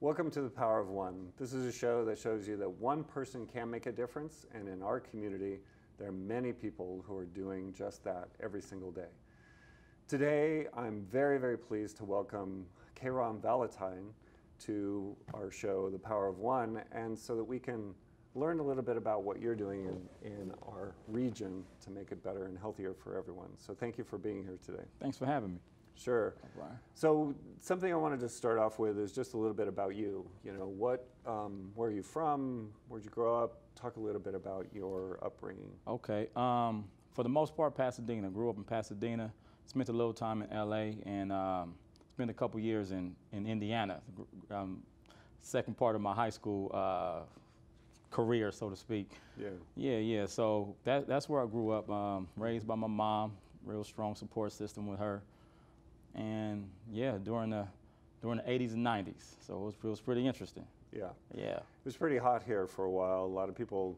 Welcome to The Power of One. This is a show that shows you that one person can make a difference, and in our community, there are many people who are doing just that every single day. Today, I'm very, very pleased to welcome K-Rahn Vallatine to our show, The Power of One, and so that we can learn a little bit about what you're doing in our region to make it better and healthier for everyone. So thank you for being here today. Thanks for having me. Sure. Right. So something I wanted to start off with is just a little bit about you. You know, where are you from? Where'd you grow up? Talk a little bit about your upbringing. Okay. For the most part, Pasadena. Grew up in Pasadena. Spent a little time in LA and spent a couple years in Indiana. Second part of my high school career, so to speak. Yeah. So that's where I grew up. Raised by my mom. Real strong support system with her. And yeah, during the 80s and 90s, so it was pretty interesting. Yeah. It was pretty hot here for a while. A lot of people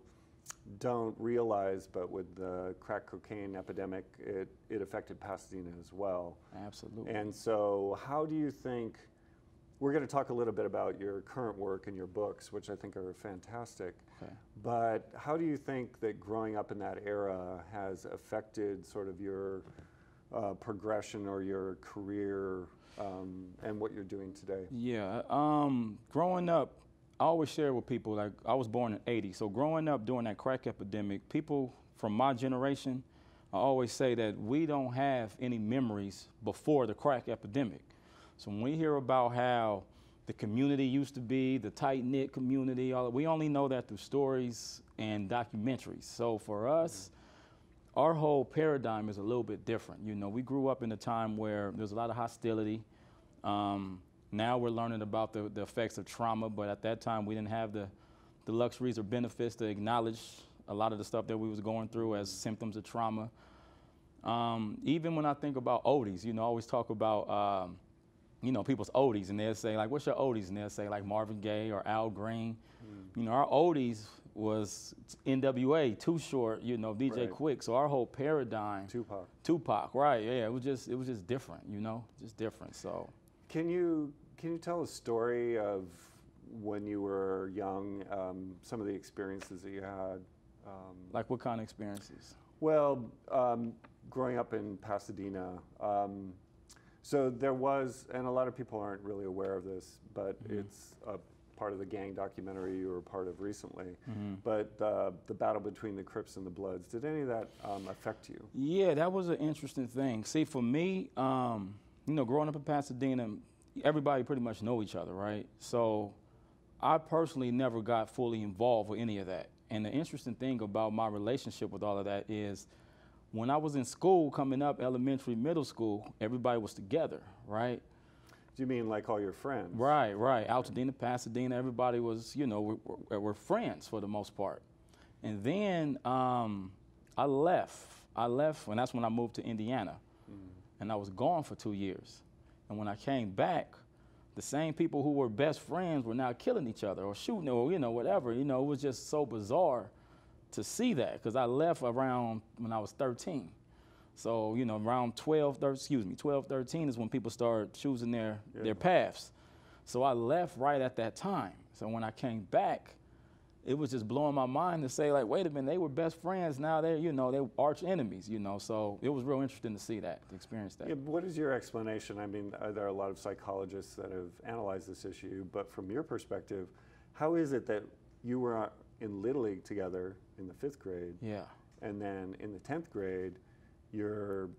don't realize, but with the crack cocaine epidemic, it affected Pasadena as well. Absolutely. And so how do you think, we're going to talk a little bit about your current work and your books, which I think are fantastic. Okay. But how do you think that growing up in that era has affected sort of your progression or your career and what you're doing today? Yeah, growing up, I always share with people, like I was born in '80, so growing up during that crack epidemic, people from my generation, I always say that we don't have any memories before the crack epidemic. So when we hear about how the community used to be, the tight-knit community, we only know that through stories and documentaries. So for us, our whole paradigm is a little bit different. You know, we grew up in a time where there's a lot of hostility. Now we're learning about the effects of trauma, but at that time we didn't have the luxuries or benefits to acknowledge a lot of the stuff that we was going through as symptoms of trauma. Even when I think about oldies, you know, I always talk about, you know, people's oldies, and they'll say, like, what's your oldies? And they'll say, like, Marvin Gaye or Al Green. You know, our oldies was NWA, Too Short, you know, DJ Quick. So our whole paradigm. Tupac, right, yeah. It was just different, you know, just different, so. Can you tell a story of when you were young, some of the experiences that you had? Like what kind of experiences? Well, growing up in Pasadena, so there was, and a lot of people aren't really aware of this, but it's a part of the gang documentary you were a part of recently, but the battle between the Crips and the Bloods, did any of that affect you? Yeah, that was an interesting thing. See, for me, you know, growing up in Pasadena, everybody pretty much know each other, right? So I personally never got fully involved with any of that. And the interesting thing about my relationship with all of that is when I was in school, coming up, elementary, middle school, everybody was together, right? Do you mean like all your friends? Right. Altadena, Pasadena, everybody was, you know, we're friends for the most part. And then I left, and that's when I moved to Indiana. And I was gone for 2 years. And when I came back, the same people who were best friends were now killing each other or shooting or, you know, whatever. You know, it was just so bizarre to see that because I left around when I was 13. So, you know, around 12, 13 is when people started choosing their paths. So I left right at that time. So when I came back, it was just blowing my mind to say, like, wait a minute, they were best friends. Now they're, you know, they're arch enemies, you know. So it was real interesting to see that, to experience that. Yeah, what is your explanation? I mean, there are a lot of psychologists that have analyzed this issue, but from your perspective, how is it that you were in Little League together in the 5th grade, and then in the 10th grade, you're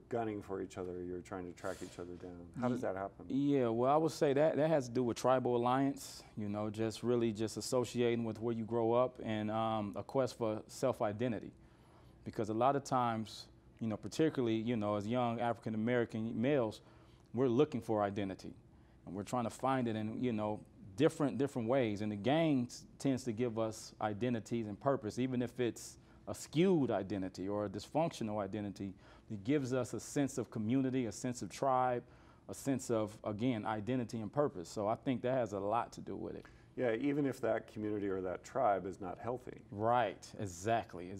gunning for each other, you're trying to track each other down? How does that happen? Yeah, well, I would say that has to do with tribal alliance, you know, just associating with where you grow up and a quest for self-identity. Because a lot of times, you know, particularly, you know, as young African-American males, we're looking for identity. And we're trying to find it in, you know, different ways. And the gang tends to give us identities and purpose, even if it's a skewed identity or a dysfunctional identity. It gives us a sense of community, a sense of tribe, a sense of, again, identity and purpose. So I think that has a lot to do with it. Yeah, even if that community or that tribe is not healthy. Right, exactly.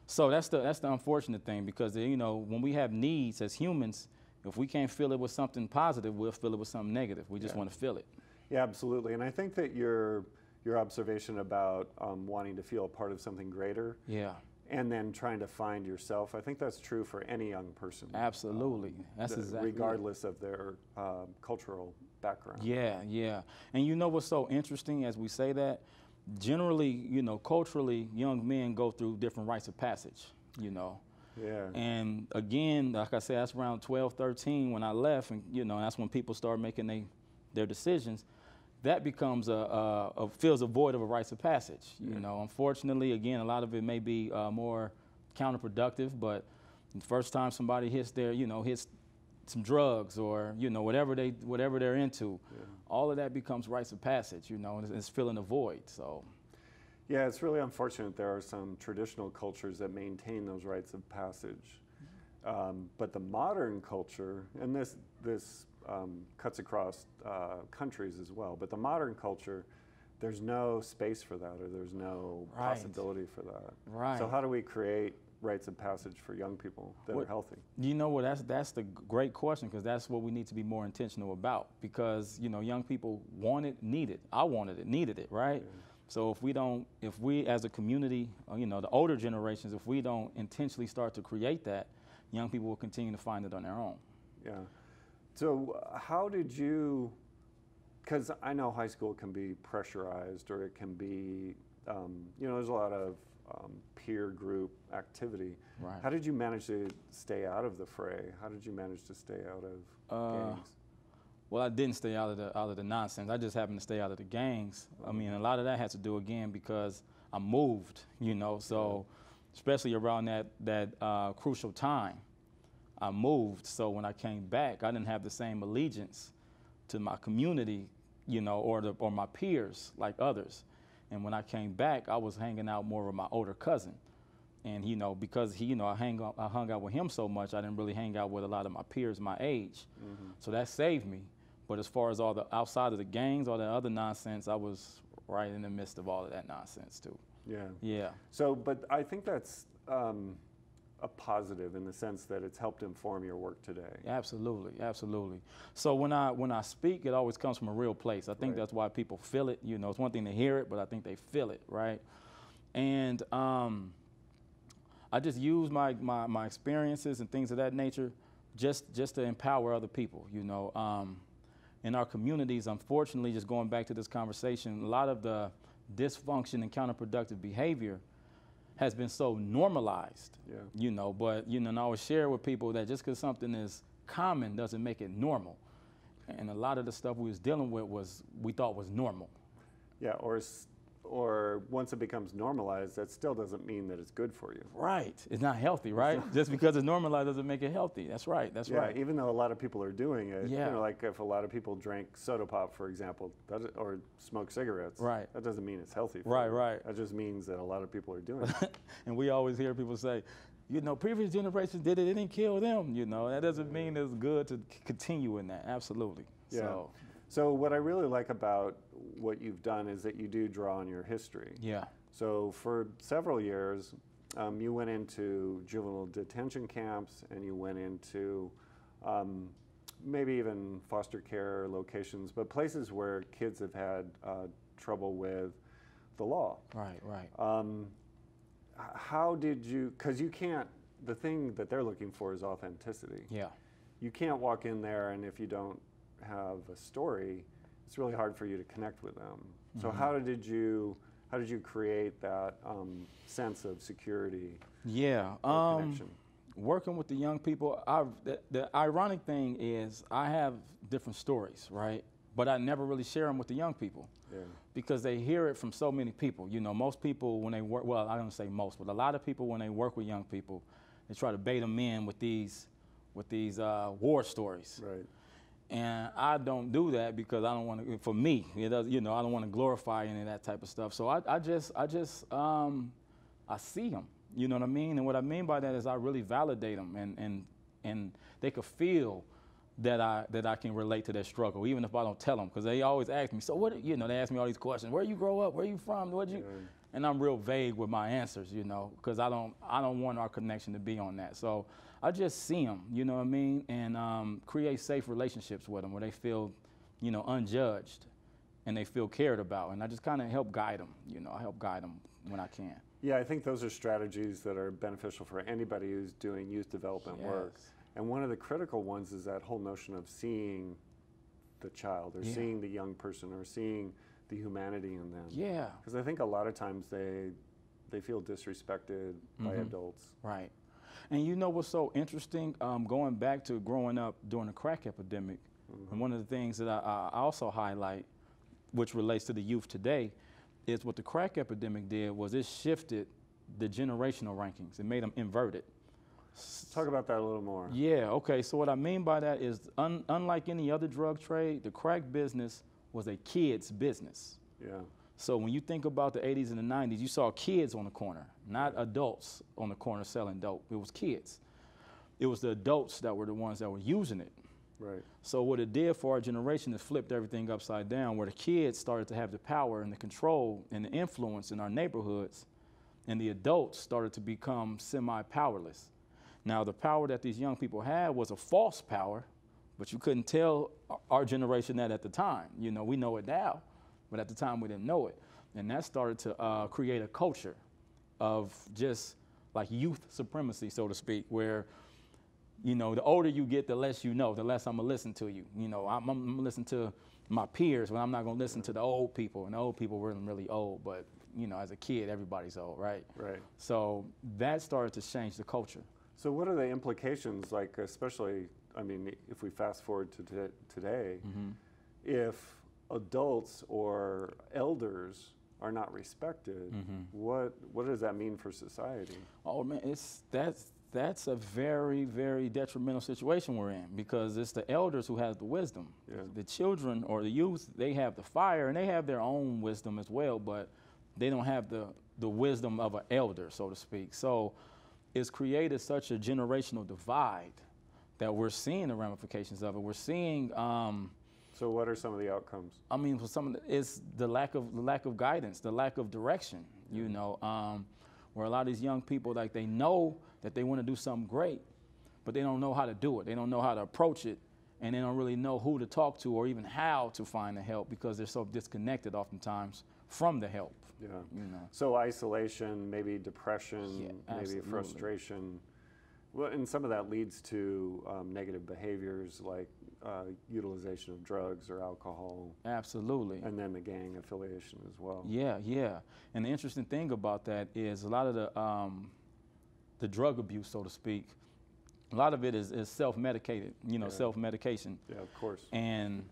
So that's the unfortunate thing, because, you know, when we have needs as humans If we can't fill it with something positive, we'll fill it with something negative. We just want to fill it. Yeah, absolutely. And I think that your observation about wanting to feel a part of something greater, and then trying to find yourself, I think that's true for any young person. Absolutely. That's exactly regardless of their cultural background. Yeah, yeah. And you know what's so interesting as we say that? Generally, you know, culturally, young men go through different rites of passage, you know. Yeah. And again, like I said, that's around 12, 13 when I left, and you know, that's when people start making their decisions. That becomes fills a void of a rites of passage. You know, unfortunately, again, a lot of it may be more counterproductive, but the first time somebody hits some drugs or, you know, whatever they're into, all of that becomes rites of passage, you know, and it's filling a void, so. Yeah, it's really unfortunate there are some traditional cultures that maintain those rites of passage. But the modern culture, and this cuts across countries as well, but the modern culture, there's no space for that, or there's no possibility for that. Right. So how do we create rites of passage for young people that are healthy? You know what, that's the great question, because that's what we need to be more intentional about, because, you know, young people want it, need it. I wanted it, needed it, right? Yeah. So if we as a community, you know, the older generations, if we don't intentionally start to create that, young people will continue to find it on their own. Yeah. So how did you, because I know high school can be pressurized, or it can be, you know, there's a lot of peer group activity. Right. How did you manage to stay out of the fray? How did you manage to stay out of gangs? Well, I didn't stay out of the nonsense. I just happened to stay out of the gangs. I mean, a lot of that has to do, again, because I moved, you know, so especially around that crucial time, I moved. So when I came back, I didn't have the same allegiance to my community, you know, or my peers like others. And when I came back, I was hanging out more with my older cousin. And, you know, because he, you know, I hung out with him so much, I didn't really hang out with a lot of my peers my age. So that saved me. But as far as all the outside of the gangs, all that other nonsense, I was right in the midst of all of that nonsense too. Yeah. Yeah. So, but I think that's a positive in the sense that it's helped inform your work today. Absolutely, absolutely. So when I speak, it always comes from a real place. I think that's why people feel it. You know, it's one thing to hear it, but I think they feel it, right? And I just use my experiences and things of that nature just to empower other people, you know. In our communities, unfortunately, just going back to this conversation, a lot of the dysfunction and counterproductive behavior has been so normalized, you know, but, you know, and I always share with people that just because something is common doesn't make it normal. And a lot of the stuff we was dealing with we thought was normal. Yeah, or once it becomes normalized, that still doesn't mean that it's good for you. Right. It's not healthy, right? Just because it's normalized doesn't make it healthy. That's right. That's right. Yeah, even though a lot of people are doing it, you know, like if a lot of people drank soda pop, for example, or smoke cigarettes, that doesn't mean it's healthy for you. Right. That just means that a lot of people are doing it. And we always hear people say, you know, previous generations did it, it didn't kill them, you know. That doesn't mean it's good to continue in that. Absolutely. Yeah. So what I really like about what you've done is that you do draw on your history. Yeah. So for several years, you went into juvenile detention camps, and you went into maybe even foster care locations, but places where kids have had trouble with the law. Right. How did you, because you can't, the thing that they're looking for is authenticity. Yeah. You can't walk in there, and if you don't have a story, it's really hard for you to connect with them. So how did you create that sense of security? Yeah, connection? Working with the young people, the ironic thing is I have different stories, right? But I never really share them with the young people because they hear it from so many people. You know, most people when they work, well, I don't say most, but a lot of people when they work with young people, they try to bait them in with these war stories. Right. And I don't do that because I don't want to. For me, it does. You know, I don't want to glorify any of that type of stuff. So I see them. You know what I mean? And what I mean by that is I really validate them, and they could feel that I can relate to their struggle, even if I don't tell them, because they always ask me. So what? You know, they ask me all these questions. Where you grow up? Where you from? What you? and I'm real vague with my answers, you know, because I don't want our connection to be on that. So I just see them, you know what I mean, and create safe relationships with them where they feel, you know, unjudged and they feel cared about. And I just kind of help guide them, you know, I help guide them when I can. Yeah, I think those are strategies that are beneficial for anybody who's doing youth development work. And one of the critical ones is that whole notion of seeing the child or seeing the young person or seeing the humanity in them. Yeah. Because I think a lot of times they feel disrespected by adults. Right. And you know what's so interesting? Going back to growing up during the crack epidemic, and one of the things that I also highlight, which relates to the youth today, is what the crack epidemic did was it shifted the generational rankings. It made them inverted. Talk about that a little more. Yeah, okay. So what I mean by that is unlike any other drug trade, the crack business was a kid's business. Yeah. So when you think about the 80s and the 90s, you saw kids on the corner, not adults on the corner selling dope. It was kids. It was the adults that were the ones that were using it. Right. So what it did for our generation is flipped everything upside down, where the kids started to have the power and the control and the influence in our neighborhoods, and the adults started to become semi-powerless. Now, the power that these young people had was a false power, but you couldn't tell our generation that at the time. You know, we know it now, but at the time we didn't know it. And that started to create a culture of just like youth supremacy, so to speak, where, you know, the older you get, the less you know, the less I'm gonna listen to you. You know, I'm gonna listen to my peers, but I'm not gonna listen to the old people. And the old people weren't really old, but, you know, as a kid, everybody's old, right? Right. So that started to change the culture. So what are the implications, like especially, I mean, if we fast forward to today, if adults or elders are not respected, what does that mean for society? Oh man, that's a very, very detrimental situation we're in, because it's the elders who have the wisdom. Yeah. The children or the youth, they have the fire and they have their own wisdom as well, but they don't have the wisdom of an elder, so to speak. So it's created such a generational divide that we're seeing the ramifications of it. We're seeing. So what are some of the outcomes? I mean, for some of it's the lack of guidance, the lack of direction. You know, where a lot of these young people, like, they know that they want to do something great, but they don't know how to do it. They don't know how to approach it, and they don't really know who to talk to or even how to find the help, because they're so disconnected oftentimes from the help. Yeah. You know. So isolation, maybe depression, maybe absolutely. frustration. Well, and some of that leads to negative behaviors like utilization of drugs or alcohol. Absolutely. And then the gang affiliation as well. Yeah, yeah. And the interesting thing about that is a lot of the drug abuse, so to speak, a lot of it is self-medicated, you know, self-medication. Yeah, of course. And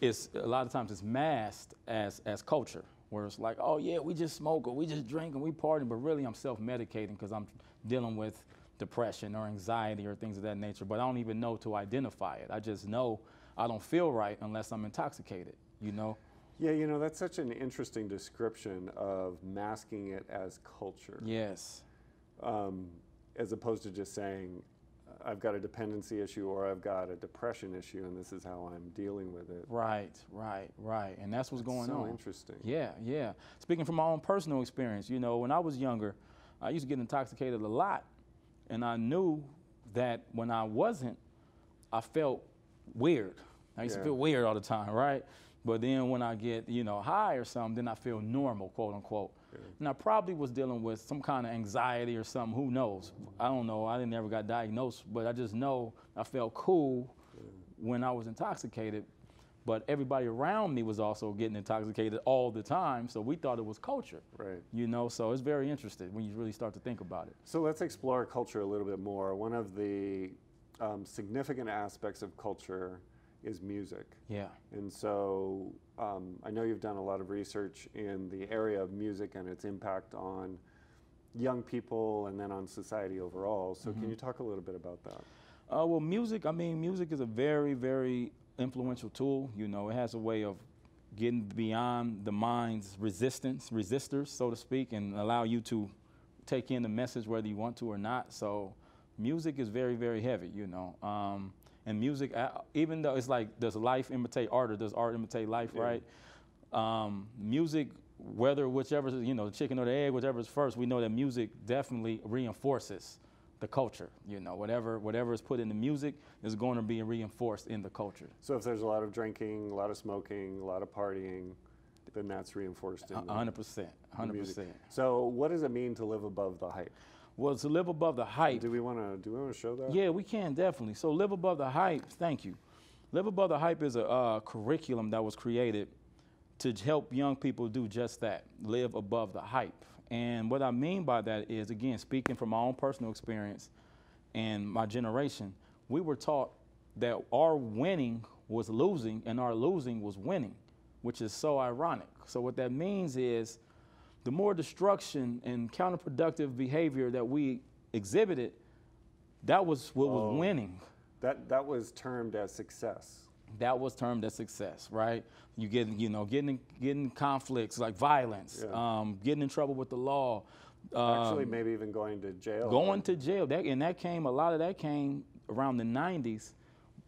it's a lot of times it's masked as culture, where it's like, oh yeah, we just smoke or we just drink and we party, but really I'm self-medicating because I'm dealing with depression or anxiety or things of that nature, but I don't even know to identify it. I just know I don't feel right unless I'm intoxicated, you know? Yeah, you know, that's such an interesting description of masking it as culture. Yes. As opposed to just saying, I've got a dependency issue or I've got a depression issue and this is how I'm dealing with it. Right, right, right. And that's what's going on. So interesting. Yeah, yeah. Speaking from my own personal experience, you know, when I was younger, I used to get intoxicated a lot. And I knew that when I wasn't, I felt weird. I used to feel weird all the time, right? But then when I get, you know, high or something, then I feel normal, quote unquote. Yeah. And I probably was dealing with some kind of anxiety or something, who knows? I don't know, I never got diagnosed, but I just know I felt cool when I was intoxicated. But everybody around me was also getting intoxicated all the time, so we thought it was culture. Right. You know, so it's very interesting when you really start to think about it. So let's explore culture a little bit more. One of the significant aspects of culture is music. Yeah. And so I know you've done a lot of research in the area of music and its impact on young people and then on society overall. So can you talk a little bit about that? Well, music is a very, very influential tool. You know, it has a way of getting beyond the mind's resistors, so to speak, and allow you to take in the message whether you want to or not. So music is very, very heavy, you know. And music, even though it's like, does life imitate art or does art imitate life, right? Music whichever, the chicken or the egg, whichever is first, we know that music definitely reinforces the culture. Whatever is put in the music is going to be reinforced in the culture. So if there's a lot of drinking, a lot of smoking, a lot of partying, then that's reinforced in 100%. 100%. So what does it mean to live above the hype? Well, to live above the hype. Do we want to show that? Yeah, we can definitely. So live above the hype. Thank you. Live above the hype is a curriculum that was created to help young people do just that. Live above the hype. And what I mean by that is, again, speaking from my own personal experience and my generation, we were taught that our winning was losing and our losing was winning, which is so ironic. So what that means is the more destruction and counterproductive behavior that we exhibited, that was what was winning. That was termed as success. That was termed as success, right? You getting in conflicts like violence, getting in trouble with the law. Actually, maybe even going to jail. Going to jail. A lot of that came around the 90s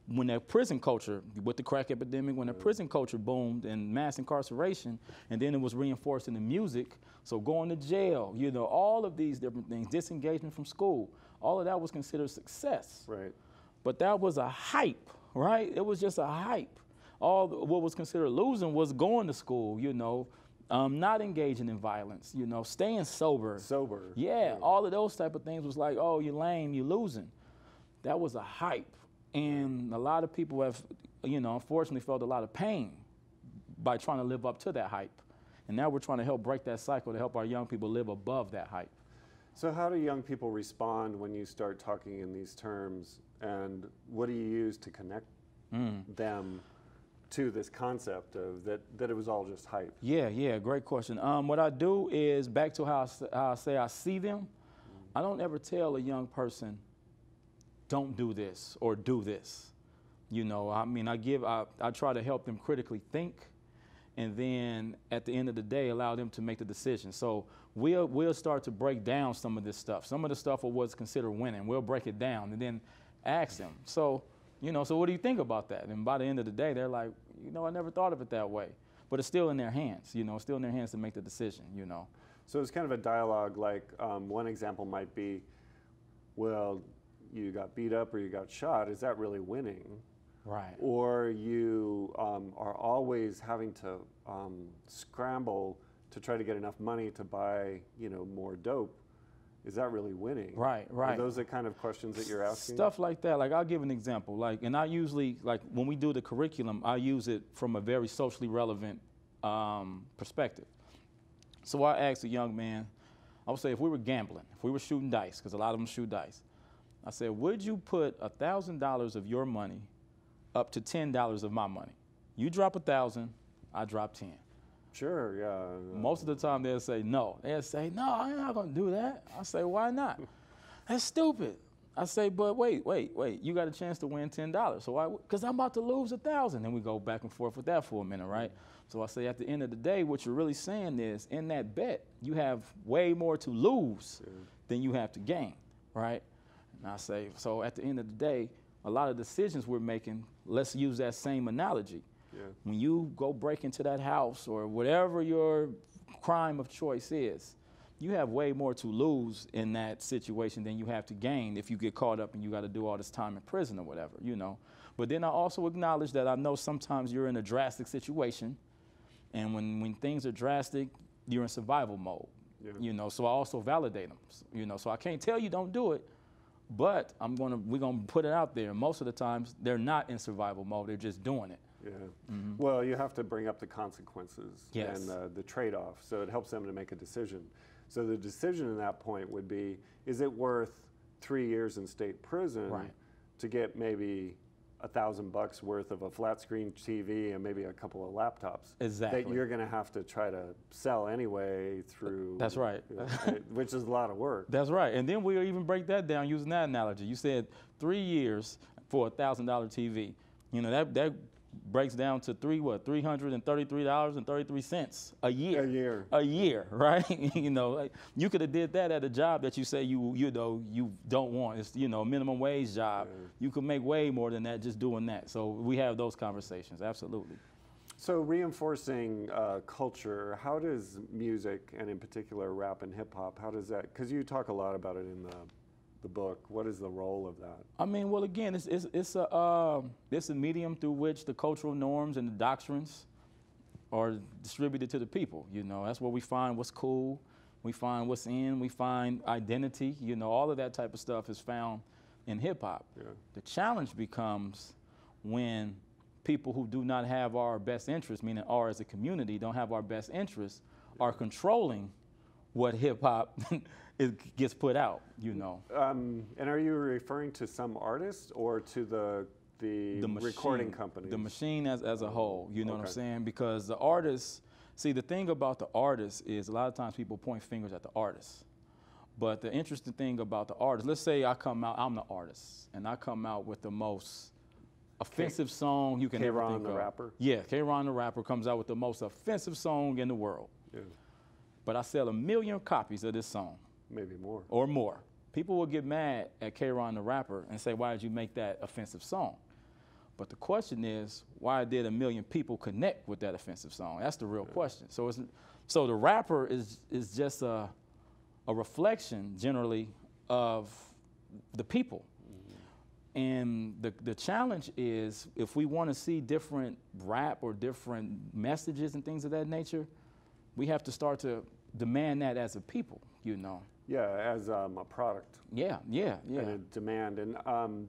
when that prison culture, with the crack epidemic, when the prison culture boomed and mass incarceration, and then it was reinforced in the music. So going to jail, all of these different things, disengagement from school, all of that was considered success. Right. But that was a hype, right? It was just a hype. What was considered losing was going to school, not engaging in violence, staying sober. Sober. Yeah, all of those type of things was like, oh, you're lame, you're losing. That was a hype. And a lot of people have, unfortunately felt a lot of pain by trying to live up to that hype. And now we're trying to help break that cycle to help our young people live above that hype. So how do young people respond when you start talking in these terms, and what do you use to connect them to this concept of that it was all just hype? Yeah, great question. What I do is, back to how I say I see them, I don't ever tell a young person, don't do this or do this. I try to help them critically think, and then at the end of the day, allow them to make the decision. So we'll start to break down some of this stuff. Some of the stuff of what's considered winning, we'll break it down and then ask them. So what do you think about that? And by the end of the day, they're like, I never thought of it that way. But it's still in their hands, still in their hands to make the decision, So it's kind of a dialogue, like one example might be, well, you got beat up or you got shot, is that really winning? Right. Or you are always having to scramble to try to get enough money to buy, more dope. Is that really winning? Right. Are those the kind of questions that you're asking? Stuff like that. Like, I'll give an example. And I usually, when we do the curriculum, I use it from a very socially relevant perspective. So I asked a young man, I would say, if we were gambling, if we were shooting dice, because a lot of them shoot dice, I said, would you put $1,000 of your money up to $10 of my money? You drop 1,000, I drop 10. Sure, yeah. Most of the time they'll say no. They'll say, no, I'm not gonna do that. I say, why not? That's stupid. I say, but wait, you got a chance to win $10. So why? Because I'm about to lose 1,000. And we go back and forth with that for a minute, right? So I say, at the end of the day, what you're really saying is, in that bet, you have way more to lose than you have to gain, right? And I say, so at the end of the day, a lot of decisions we're making, let's use that same analogy. Yeah. When you go break into that house or whatever your crime of choice is, you have way more to lose in that situation than you have to gain if you get caught up and you got to do all this time in prison or whatever, But then I also acknowledge that I know sometimes you're in a drastic situation, and when things are drastic, you're in survival mode, So I also validate them, So I can't tell you don't do it, but we're gonna put it out there. Most of the times they're not in survival mode; they're just doing it. Yeah. Mm-hmm. Well, you have to bring up the consequences and the trade-off, so it helps them to make a decision. So the decision in that point would be: is it worth 3 years in state prison to get maybe $1,000 worth of a flat screen TV and maybe a couple of laptops that you're going to have to try to sell anyway through. That's right. Which is a lot of work. That's right. And then we'll even break that down using that analogy. You said 3 years for a $1,000 TV. That breaks down to $333.33 a year. A year, right? You could have did that at a job that you say you don't want. It's a minimum wage job. Yeah. You could make way more than that just doing that. So we have those conversations, absolutely. So reinforcing culture, how does music, and in particular rap and hip hop, how does that, because you talk a lot about it in the book, what is the role of that? I mean, well, again, it's a medium through which the cultural norms and the doctrines are distributed to the people. You know, that's where we find what's cool, we find what's in, we find identity. You know, all of that type of stuff is found in hip hop. Yeah. The challenge becomes when people who do not have our best interests, meaning R as a community, don't have our best interests, are controlling what hip hop gets put out, you know. And are you referring to some artists or to the machine, recording companies? The machine as a whole, you know what I'm Okay. saying? Because the artists, see, the thing about the artists is a lot of times people point fingers at the artists. But the interesting thing about the artist, let's say I come out, I'm the artist, and I come out with the most offensive song you can ever K-Rahn think the of. rapper? Yeah, K-Rahn the rapper comes out with the most offensive song in the world. Yeah, But I sell 1 million copies of this song maybe more. or more. People will get mad at K-Rahn the rapper and say, why did you make that offensive song? But the question is, why did 1 million people connect with that offensive song? That's the real question. So the rapper is just a reflection, generally, of the people. And the challenge is, if we want to see different rap or different messages and things of that nature, we have to start to demand that as a people, you know. Yeah, as a product. Yeah. And a demand. And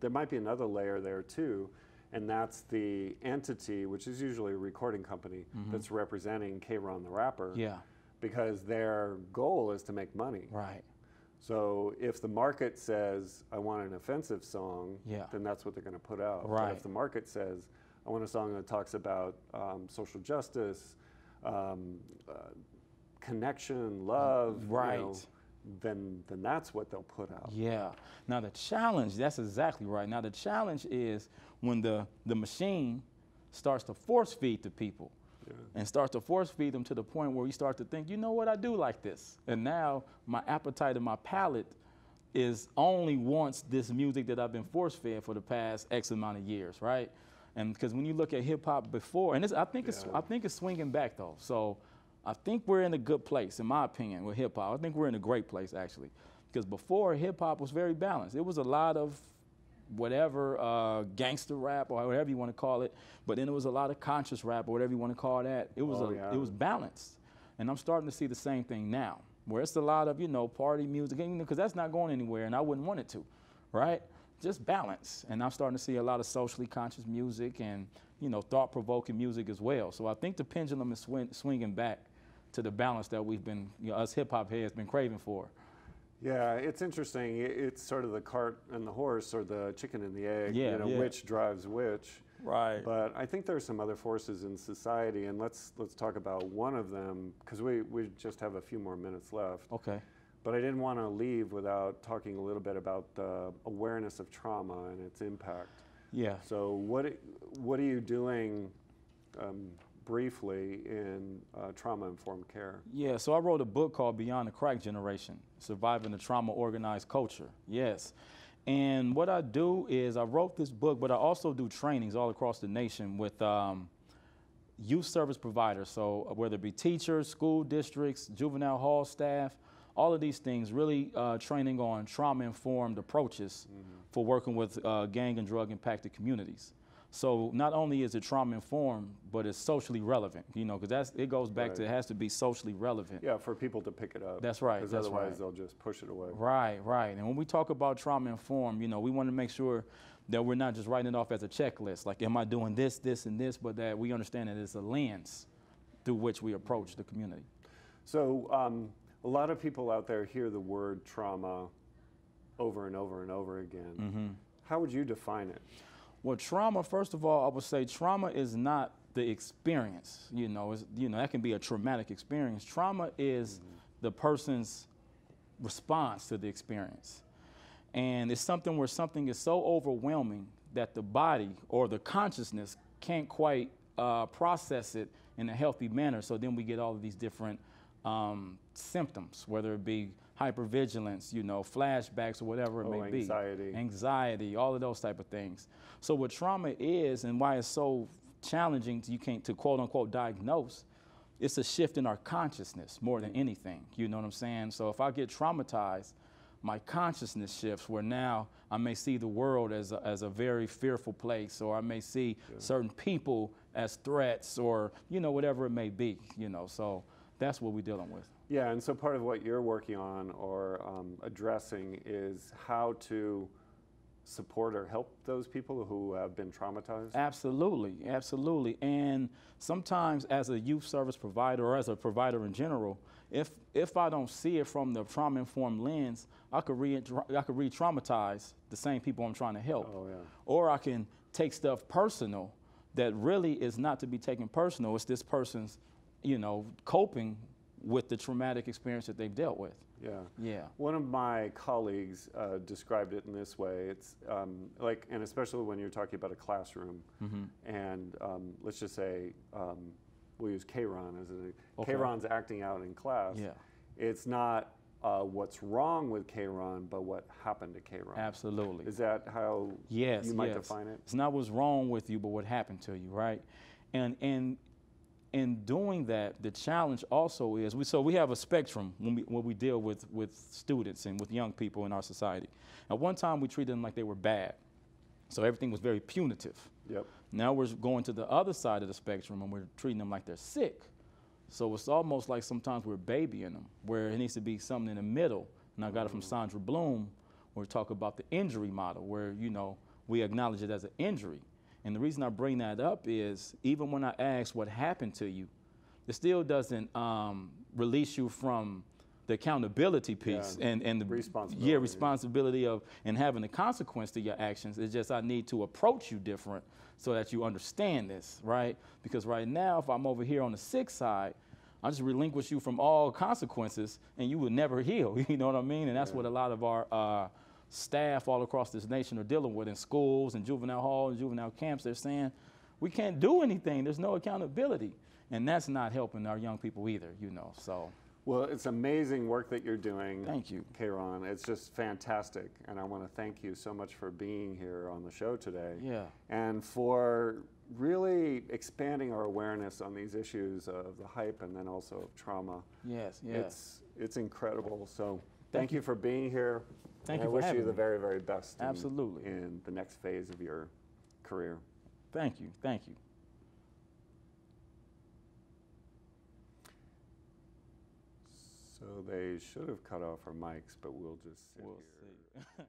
there might be another layer there too, and that's the entity, which is usually a recording company, that's representing K-Rahn the rapper. Yeah. Because their goal is to make money. Right. So if the market says, I want an offensive song, Yeah. then that's what they're going to put out. Right. But if the market says, I want a song that talks about social justice, connection, love, Right. you know, then that's what they'll put out. Yeah. Now the challenge, that's exactly right. Now the challenge is when the machine starts to force feed to people. Yeah. And starts to force feed them to the point where you start to think, you know what, I do like this. And now my appetite and my palate is only wants this music that I've been force fed for the past X amount of years, right? And because when you look at hip hop before, and I think it's swinging back though. So I think we're in a good place, in my opinion, with hip hop. I think we're in a great place actually, because before hip hop was very balanced. It was a lot of whatever gangster rap or whatever you want to call it, but then there was a lot of conscious rap or whatever you want to call that. It was it was balanced, and I'm starting to see the same thing now, where it's a lot of party music, because that's not going anywhere, and I wouldn't want it to, right? Just balance, and I'm starting to see a lot of socially conscious music and thought-provoking music as well. So I think the pendulum is swinging back to the balance that we've been, us hip hop heads, been craving for. Yeah, it's interesting. It's sort of the cart and the horse, or the chicken and the egg, which drives which. Right. But I think there's some other forces in society, and let's talk about one of them, because we just have a few more minutes left. Okay. But I didn't want to leave without talking a little bit about the awareness of trauma and its impact. Yeah. So what are you doing briefly in trauma-informed care? Yeah, so I wrote a book called Beyond the Crack Generation, Surviving the Trauma Organized Culture. Yes. And what I do is I wrote this book, but I also do trainings all across the nation with youth service providers. So whether it be teachers, school districts, juvenile hall staff, all of these things, really training on trauma-informed approaches for working with gang and drug-impacted communities. So not only is it trauma-informed, but it's socially relevant, because it goes back to, it has to be socially relevant. Yeah, for people to pick it up. That's right. Because otherwise they'll just push it away. Right. And when we talk about trauma-informed, we want to make sure that we're not just writing it off as a checklist, like, am I doing this, this, and this, but that we understand that it's a lens through which we approach the community. So a lot of people out there hear the word trauma over and over and over again. How would you define it? Well, trauma, first of all, I would say trauma is not the experience. That can be a traumatic experience. Trauma is the person's response to the experience. And it's something where something is so overwhelming that the body or the consciousness can't quite process it in a healthy manner. So then we get all of these different symptoms, whether it be hypervigilance, flashbacks, or whatever it may be. Anxiety. Anxiety, all of those type of things. So what trauma is, and why it's so challenging to quote unquote diagnose. It's a shift in our consciousness more than anything. You know what I'm saying? So if I get traumatized, my consciousness shifts where now I may see the world as a very fearful place, or I may see certain people as threats, or, you know, whatever it may be, you know. So that's what we're dealing with. Yeah, and so part of what you're working on or addressing is how to support or help those people who have been traumatized? Absolutely, absolutely. And sometimes as a youth service provider or as a provider in general, if I don't see it from the trauma-informed lens, I could re-traumatize the same people I'm trying to help. Oh, yeah. Or I can take stuff personal that really is not to be taken personal. It's this person's, you know, coping with the traumatic experience that they've dealt with. Yeah. Yeah. One of my colleagues described it in this way. It's like, and especially when you're talking about a classroom, and let's just say we'll use K-Rahn as an K-Rahn's acting out in class. Yeah. It's not what's wrong with K-Rahn, but what happened to K-Rahn. Absolutely. Is that how you might define it? It's not what's wrong with you, but what happened to you, right? And in doing that, the challenge also is, we have a spectrum when we deal with students and with young people in our society. At one time, we treated them like they were bad. So everything was very punitive. Yep. Now we're going to the other side of the spectrum and we're treating them like they're sick. So it's almost like sometimes we're babying them, where it needs to be something in the middle. And I got it from Sandra Bloom, where we talk about the injury model, where, you know, we acknowledge it as an injury. And the reason I bring that up is, even when I ask what happened to you, it still doesn't release you from the accountability piece and the responsibility of and having the consequence to your actions. It's just I need to approach you different so that you understand this, right? Because right now, if I'm over here on the sick side, I just relinquish you from all consequences and you will never heal. You know what I mean? And that's what a lot of our staff all across this nation are dealing with in schools and juvenile halls and juvenile camps. They're saying, we can't do anything. There's no accountability. And that's not helping our young people either, you know, so. Well, it's amazing work that you're doing. Thank you. K-Rahn. It's just fantastic. And I want to thank you so much for being here on the show today. Yeah. And for really expanding our awareness on these issues of the hype and then also of trauma. Yes, yes. It's incredible. So thank you for being here. Thank you for having me. I wish you the very, very best. Absolutely. In the next phase of your career. Thank you. Thank you. So they should have cut off our mics, but we'll just sit here. We'll see.